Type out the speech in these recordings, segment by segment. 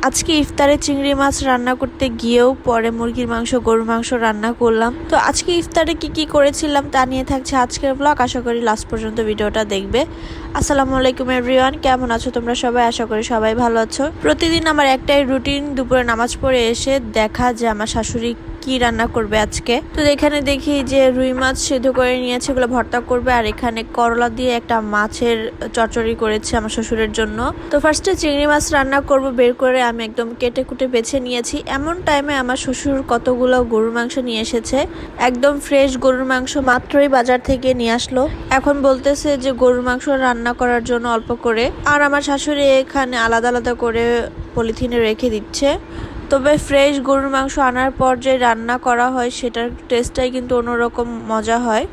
আজকে ইফতারে চিংড়ি মাছ রান্না করতে গিয়েও পরে মুরগির মাংস গরুর মাংস রান্না করলাম। তো আজকে ইফতারে কি করেছিলাম তা নিয়ে থাকছে আজকের ব্লগ। আশা করি লাস্ট পর্যন্ত ভিডিওটা দেখবে। আসসালামু আলাইকুম এভরিওয়ান, কেমন আছো তোমরা সবাই? আশা করি সবাই ভালো আছো। প্রতিদিন আমার একটাই রুটিন, দুপুরে নামাজ পড়ে এসে দেখা যে আমার শাশুড়ি কি রান্না করবে আজকে। তো এখানে দেখি যে রুই মাছ সিদ্ধ করে নিয়েছে, এগুলো ভর্তা করবে। আর এখানে করলা দিয়ে একটা মাছের চচ্চড়ি করেছে আমার শ্বশুরের জন্য। তো ফার্স্টে চিংড়ি মাছ রান্না করব, বের করে আমি একদম কেটে কুটে বেছে নিয়েছি। এমন টাইমে আমার শ্বশুর কতগুলো গরুর মাংস নিয়ে এসেছে, একদম ফ্রেশ গরুর মাংস, মাত্রই বাজার থেকে নিয়ে আসলো। এখন বলতেছে যে গরুর মাংস রান্না করার জন্য অল্প করে, আর আমার শাশুড়ি এখানে আলাদা আলাদা করে পলিথিনে রেখে দিচ্ছে। তবে ফ্রেশ গরুর মাংস আনার পর যে রান্না করা হয় সেটার টেস্টটাই কিন্তু অন্যরকম মজা হয়।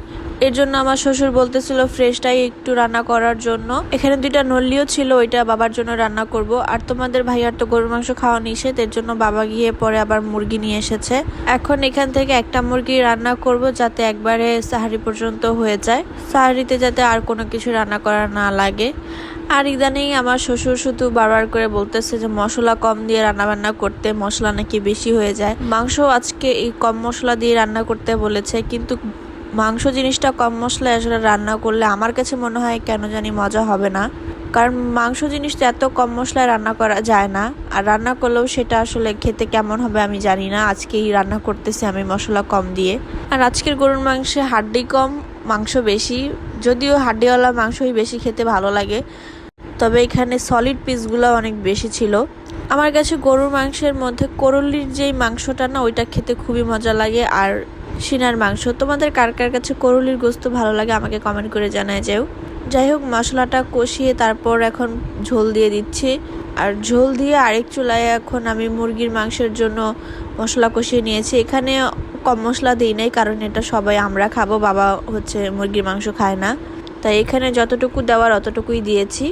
এর জন্য আমার শ্বশুর বলতেছিল ফ্রেশটাই একটু রান্না করার জন্য। এখানে দুইটা নল্লিও ছিল, ওইটা বাবার জন্য রান্না করব। আর তোমাদের ভাইয়ার তো গরুর মাংস খাওয়া নিষেধ, এর জন্য বাবা গিয়ে পরে আবার মুরগি নিয়ে এসেছে। এখন এখান থেকে একটা মুরগি রান্না করব, যাতে একবারে সাহারি পর্যন্ত হয়ে যায়, সাহারিতে যাতে আর কোনো কিছু রান্না করা না লাগে। আর ইদানিং আমার শ্বশুর শুধু বারবার করে বলতেছে যে মশলা কম দিয়ে রান্নাবান্না করতে, মশলা নাকি বেশি হয়ে যায়। মাংস আজকে এই কম মশলা দিয়ে রান্না করতে বলেছে, কিন্তু মাংস জিনিসটা কম মশলায় আসলে রান্না করলে আমার কাছে মনে হয় কেন জানি মজা হবে না। কারণ মাংস জিনিসটা এত কম মশলায় রান্না করা যায় না, আর রান্না করলেও সেটা আসলে খেতে কেমন হবে আমি জানি না। আজকেই রান্না করতেছি আমি মশলা কম দিয়ে। আর আজকের গরুর মাংসে হাড্ডি কম, মাংস বেশি। যদিও হাড্ডিওয়ালা মাংসই বেশি খেতে ভালো লাগে, তবে এখানে সলিড পিসগুলো অনেক বেশি ছিল। আমার কাছে গরুর মাংসের মধ্যে করলির যেই মাংসটা না, ওইটা খেতে খুবই মজা লাগে। আর সিনার মাংস। তোমাদের কার কার কাছে করলির গোস্ত ভালো লাগে আমাকে কমেন্ট করে জানায় যেও। যাই হোক, মশলাটা কষিয়ে তারপর এখন ঝোল দিয়ে দিচ্ছি। আর ঝোল দিয়ে আরেক চুলায় এখন আমি মুরগির মাংসের জন্য মশলা কষিয়ে নিয়েছি। এখানে কম মশলা দিই নাই, কারণ এটা সবাই আমরা খাবো, বাবা হচ্ছে মুরগির মাংস খায় না, তাই এখানে যতটুকু দেওয়ার অতটুকুই দিয়েছি।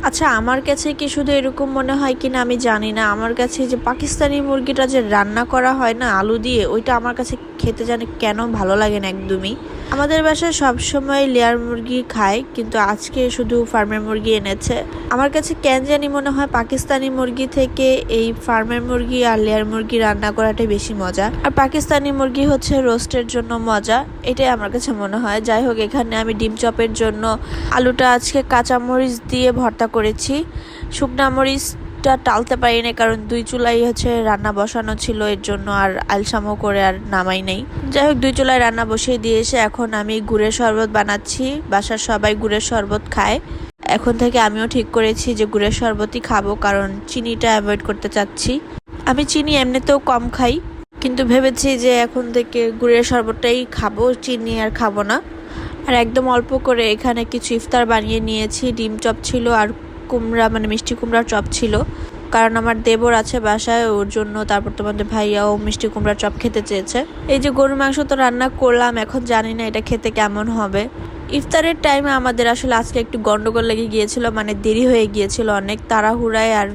আচ্ছা, আমার কাছে কি শুধু এরকম মনে হয় কিনা আমি জানি না, আমার কাছে যে পাকিস্তানি মুরগিটা যে রান্না করা হয় না আলু দিয়ে, ওইটা আমার কাছে খেতে জানি কেন ভালো লাগে না একদমই। আমাদের বাসায় সবসময় লেয়ার মুরগি খায়, কিন্তু আজকে শুধু ফার্মের মুরগি এনেছে। আমার কাছে কেন জানি মনে হয় পাকিস্তানি মুরগি থেকে এই ফার্মের মুরগি আর লেয়ার মুরগি রান্না করাটাই বেশি মজা। আর পাকিস্তানি মুরগি হচ্ছে রোস্টের জন্য মজা, এটাই আমার কাছে মনে হয়। যাই হোক, এখানে আমি ডিম চপের জন্য আলুটা আজকে কাঁচামরিচ দিয়ে ভর্তা করেছি। শুকনা মরিচটা টালতে পারি না, কারণ দুই চুলাই হচ্ছে রান্না বসানো ছিল, এর জন্য আর আলসামো করে আর নামাই নেই। যাই হোক, দুই চুলায় রান্না বসিয়ে দিয়ে এসে এখন আমি গুড়ের শরবত বানাচ্ছি। বাসার সবাই গুড়ের শরবত খায়। এখন থেকে আমিও ঠিক করেছি যে গুড়ের শরবতই খাবো, কারণ চিনিটা অ্যাভয়েড করতে চাচ্ছি। আমি চিনি এমনিতেও কম খাই, কিন্তু ভেবেছি যে এখন থেকে গুড়ের শরবতটাই খাবো, চিনি আর খাবো না। আর একদম অল্প করে এখানে কিছু ইফতার বানিয়ে নিয়েছি। ডিম চপ ছিল আর কুমড়া, মানে মিষ্টি কুমড়ার চপ ছিল, কারণ আমার দেবর আছে বাসায়, ওর জন্য। তারপর তোমাদের ভাইয়াও মিষ্টি কুমড়ার চপ খেতে চেয়েছে। এই যে গরুর মাংস তো রান্না করলাম, এখন জানি না এটা খেতে কেমন হবে। ইফতারের টাইমে আমাদের আসলে আজকে একটু গন্ডগোল লেগে গিয়েছিল, মানে দেরি হয়ে গিয়েছিল অনেক, তাড়াহুড়ায় আর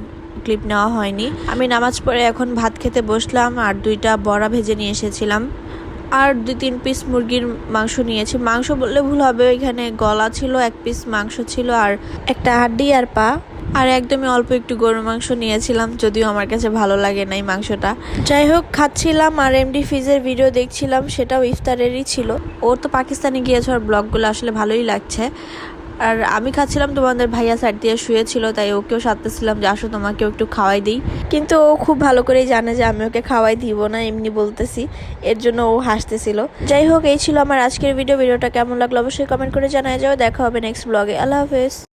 ক্লিপ নেওয়া হয়নি। আমি নামাজ পড়ে এখন ভাত খেতে বসলাম, আর দুইটা বড়া ভেজে নিয়ে এসেছিলাম, আর 2-3 পিস মুরগির মাংস নিয়েছি। মাংস বললে ভুল হবে, এখানে গলা ছিল, 1 পিস মাংস ছিল, আর একটা হাড্ডি আর পা, আর একদমই অল্প একটু গরুর মাংস নিয়েছিলাম, যদিও আমার কাছে ভালো লাগে নাই মাংসটা। যাই হোক, খাচ্ছিলাম আর এমডি ফিজের ভিডিও দেখছিলাম, সেটাও ইফতারেরই ছিল। ও তো পাকিস্তানে গিয়েছে, ওর ব্লগগুলো আসলে ভালোই লাগছে। আর আমি খাচ্ছিলাম, তোমাদের ভাইয়া সাইড দিয়ে শুয়েছিল, তাই ওকেও সাথতেছিলাম যে আসো তোমাকেও একটু খাওয়াই দিই। কিন্তু ও খুব ভালো করেই জানে যে আমি ওকে খাওয়াই দিব না, এমনি বলতেছি, এর জন্য ও হাসতেছিল। যাই হোক, এই ছিল আমার আজকের ভিডিওটা কেমন লাগলো অবশ্যই কমেন্ট করে জানায় যাও। দেখা হবে নেক্সট ব্লগে। আল্লাহ হাফেজ।